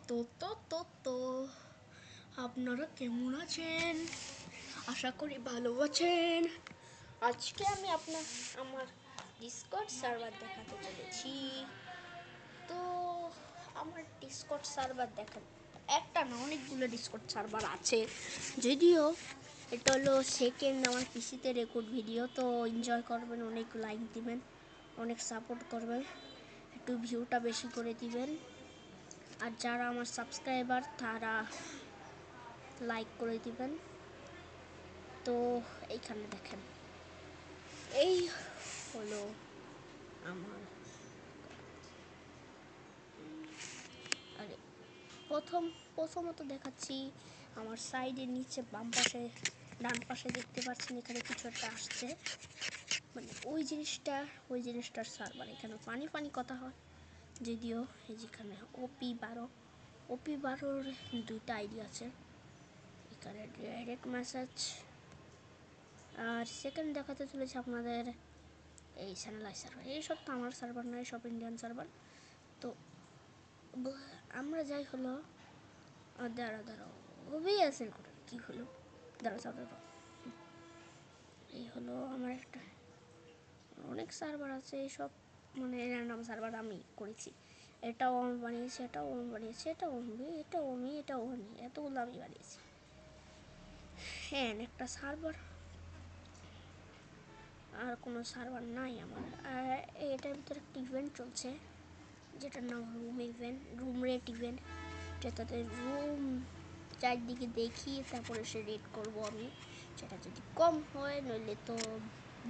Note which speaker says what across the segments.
Speaker 1: তো তো তো তো আপনারা কেমন আছেন? আশা করি ভালো আছেন। আজকে আমি আমার ডিসকর্ড সার্ভার দেখাতে চলেছি। তো আমার ডিসকর্ড সার্ভার দেখেন, একটা না অনেকগুলো ডিসকর্ড সার্ভার আছে। যদিও এটা হলো সেকেন্ড আমার পিসিতে রেকর্ড ভিডিও, তো এনজয় করবেন, অনেক লাইক দিবেন, অনেক সাপোর্ট করবেন, একটু ভিউটা বেশি করে দিবেন। আর যারা আমার সাবস্ক্রাইবার তারা লাইক করে দিবেন। তো এইখানে দেখেন, এই হলো আমার, আরে প্রথমত দেখাচ্ছি আমার সাইডের নিচে বাম পাশে ডান পাশে দেখতে পাচ্ছেন এখানে কিছু একটা আসছে, মানে ওই জিনিসটার সার্ভার। এখানে ফানি কথা হয়। যদিও এই যেখানে OP12 দুইটা আইডি আছে, এখানে ডাইরেক্ট মেসেজ। আর সেকেন্ড দেখাতে চলেছে আপনাদের এই চ্যানেলাই সার্ভার। এইসব তো আমার সার্ভার নয়, সব ইন্ডিয়ান সার্ভার। তো আমরা যাই হলো, দাঁড়াও ওবিএসএল করে কী হলো, দাঁড়াও এই হলো আমার একটা, অনেক সার্ভার আছে এইসব, মানে র্যান্ডম সার্ভার আমি করেছি। এটাও আমি বানিয়েছি, এটাও আমি বানিয়েছি, এটাও আমি এতগুলো আমি বানিয়েছি। হ্যাঁ, একটা সার্ভার আর কোনো সার্ভার নাই আমার। আর এটার ভিতরে একটা ইভেন্ট চলছে যেটার নাম রুম রেট ইভেন্ট, যেটাতে রুম চারদিকে দেখি তারপরে সে রেট করব আমি। সেটা যদি কম হয়, নইলে তো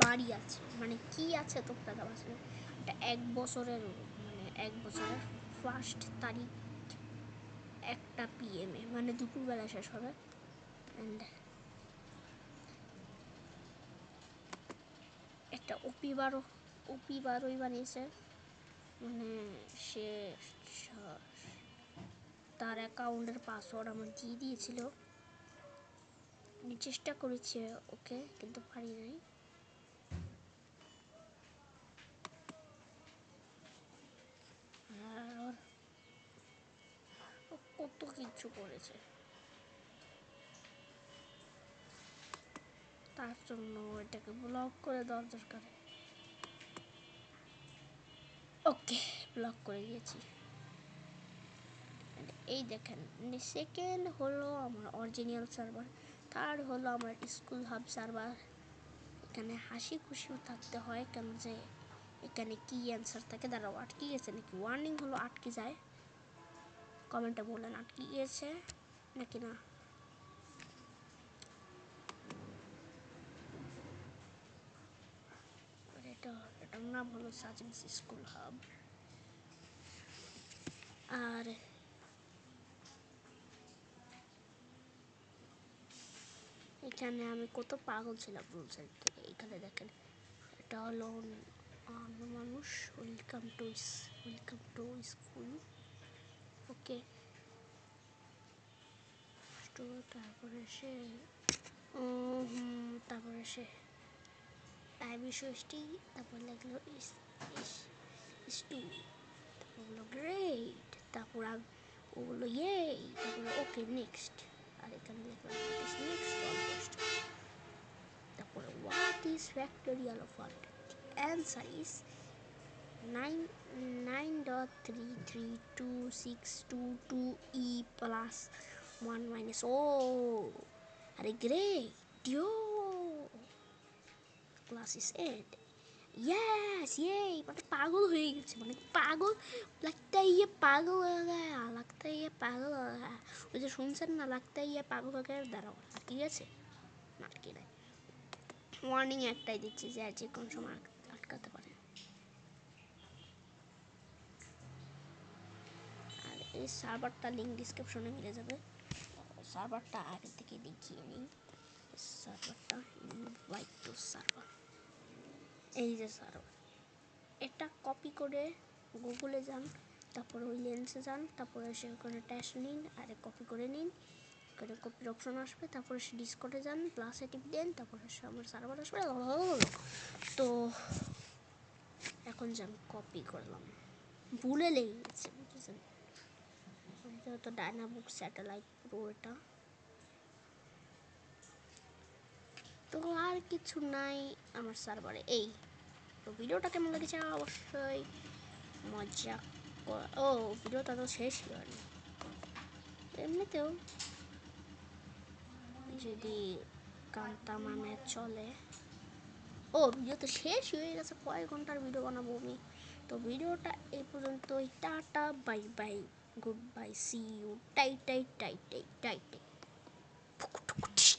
Speaker 1: বাড়ি আছে, মানে কি আছে তো দাদা বাসলে এটা 1 বছরের, মানে 1 বছরের ফার্স্ট তারিখ 1টা PM, মানে দুপুরবেলা শেষ হবে। অ্যান্ড একটা OP12 বানিয়েছে, মানে সে তার অ্যাকাউন্টের পাসওয়ার্ড আমার দিয়ে দিয়েছিল। আমি চেষ্টা করেছি ওকে, কিন্তু পারি নাই। আর কত কিছু করেছে, তার জন্য এটাকে ব্লক করে দেওয়ার দরকার। ওকে, ব্লক করে দিয়েছি। এই দেখেন, সেকেন্ড হলো আমার অরিজিনাল সার্ভার, থার্ড হলো আমার স্কুল হাব সার্ভার। এখানে হাসি খুশিও থাকতে হয়, কেন যে এখানে কি অ্যান্সার থাকে। দাঁড়াও, আটকে গেছে নাকি? ওয়ার্নিং হলো আটকে যায়, কমেন্টে বলেন আটকে গিয়েছে নাকি না। এটার নাম হলো সাজেন্স স্কুল হাব। আর এখানে আমি কত পাগল ছিলাম রুল সাইড থেকে। এখানে দেখেন, এটা হলো মানুষ, ওয়েলকাম টু স্কুল। ওকে, তো তারপরে সে টাইম ষষ্ঠী, তারপর লাগলো স্টু, তারপর হলো গ্রেট, তারপর ও বললো ইয়ে, তারপর ওকে নেক্সট। আর এখানে লিখলাম নেক্সট অলমোস্ট। তারপরে what is factorial of 100? Answer is 9.33262E plus 1 minus O. আরে great, yo, class is end. Yes ये मतलब पागल हो गए, মানে পাগল लगता है ये पागल हो गया, लगता है ये पागल हो गया। ওই যে শুনছেন না, लगता है ये पागल हो गया। দাঁড়াও, আটকে গেছে না? আটকে নাই। ওয়ার্নিং একটাই দিচ্ছি যে যে কোন সময় আটকাতে পারে। আর এই সার্ভারটা লিঙ্ক ডিসক্রিপশনে মিলে যাবে। সার্ভারটা আগে থেকে দেখিয়ে নিই। সার্ভারটা ইনভাইট টু সার্ভার, এই যে সার্ভার, এটা কপি করে গুগলে যান, তারপরে ওই লেন্সে যান, তারপরে সে ওখানে টেস্ট নিন, আরে কপি করে নিন, ওখানে কপির অপশন আসবে, তারপরে সে ডিসকর্ডে যান, প্লাসে টিপ দেন, তারপরে সে আমার সার্ভার আসবে। তো এখন যে আমি কপি করলাম, ভুলে লেগে গেছে, বুঝেছেন? যেহেতু ডায়নাবুক স্যাটেলাইট প্রো এটা। তো আর কিছু নাই আমার সার্ভারে। এই তো ভিডিওটা কেমন লেগেছে অবশ্যই মজা ও ভিডিওটা তো শেষই হয়নি। এমনিতেও যদি কান্তা মানে চলে, ও ভিডিও তো শেষ হয়ে গেছে, কয়েক ঘন্টার ভিডিও বানাবো আমি। তো ভিডিওটা এই পর্যন্তই, tata bye bye, good bye, see you, টাই টাই টাই টাই টাই টাই। কুটুকুটি